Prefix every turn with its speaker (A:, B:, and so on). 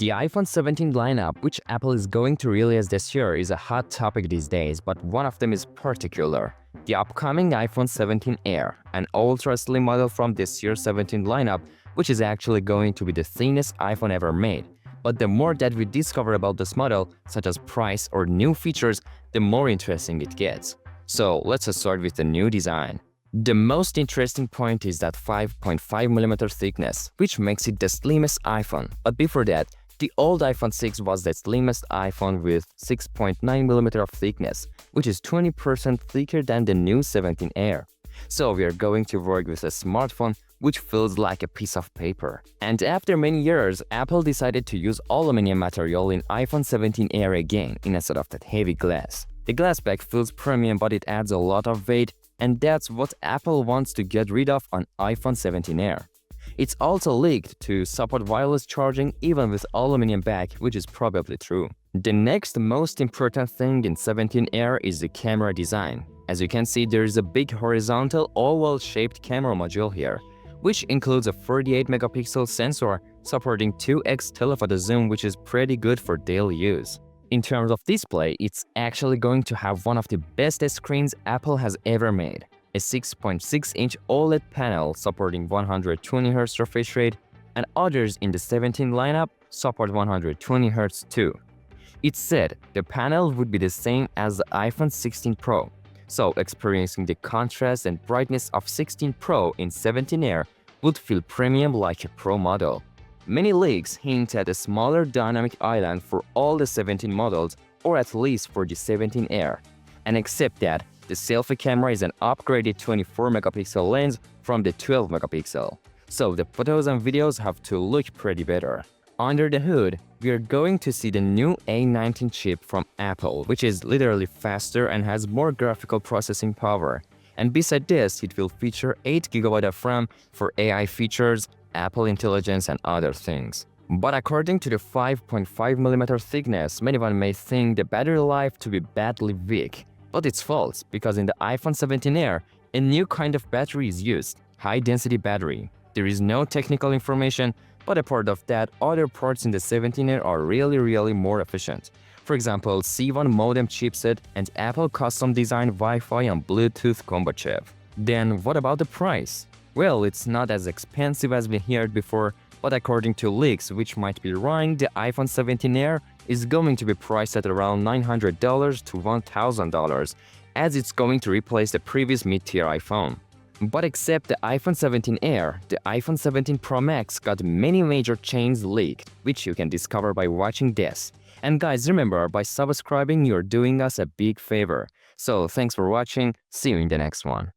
A: The iPhone 17 lineup, which Apple is going to release this year, is a hot topic these days, but one of them is particular. The upcoming iPhone 17 Air, an ultra-slim model from this year's 17 lineup, which is actually going to be the thinnest iPhone ever made. But the more that we discover about this model, such as price or new features, the more interesting it gets. So let's start with the new design. The most interesting point is that 5.5mm thickness, which makes it the slimmest iPhone. But before that, the old iPhone 6 was the slimmest iPhone with 6.9mm of thickness, which is 20% thicker than the new 17 Air. So we are going to work with a smartphone which feels like a piece of paper. And after many years, Apple decided to use aluminum material in iPhone 17 Air again instead of that heavy glass. The glass back feels premium, but it adds a lot of weight, and that's what Apple wants to get rid of on iPhone 17 Air. It's also leaked to support wireless charging even with aluminum back, which is probably true. The next most important thing in 17 Air is the camera design. As you can see, there is a big horizontal oval-shaped camera module here, which includes a 48-megapixel sensor supporting 2x telephoto zoom, which is pretty good for daily use. In terms of display, it's actually going to have one of the best screens Apple has ever made. A 6.6-inch OLED panel supporting 120Hz refresh rate, and others in the 17 lineup support 120Hz too. It's said the panel would be the same as the iPhone 16 Pro, so experiencing the contrast and brightness of 16 Pro in 17 Air would feel premium like a Pro model. Many leaks hint at a smaller dynamic island for all the 17 models, or at least for the 17 Air. And except that, the selfie camera is an upgraded 24-megapixel lens from the 12-megapixel, so the photos and videos have to look pretty better. Under the hood, we are going to see the new A19 chip from Apple, which is literally faster and has more graphical processing power. And beside this, it will feature 8GB of RAM for AI features, Apple Intelligence, and other things. But according to the 5.5mm thickness, many may think the battery life to be badly weak. But it's false, because in the iPhone 17 Air, a new kind of battery is used, high-density battery. There is no technical information, but apart of that, other parts in the 17 Air are really more efficient. For example, C1 modem chipset and Apple custom-designed Wi-Fi and Bluetooth combo chip. Then what about the price? Well, it's not as expensive as we heard before, but according to leaks which might be wrong, the iPhone 17 Air is going to be priced at around $900 to $1,000, as it's going to replace the previous mid-tier iPhone. But except the iPhone 17 Air, the iPhone 17 Pro Max got many major changes leaked, which you can discover by watching this. And guys, remember, by subscribing, you're doing us a big favor. So thanks for watching, see you in the next one.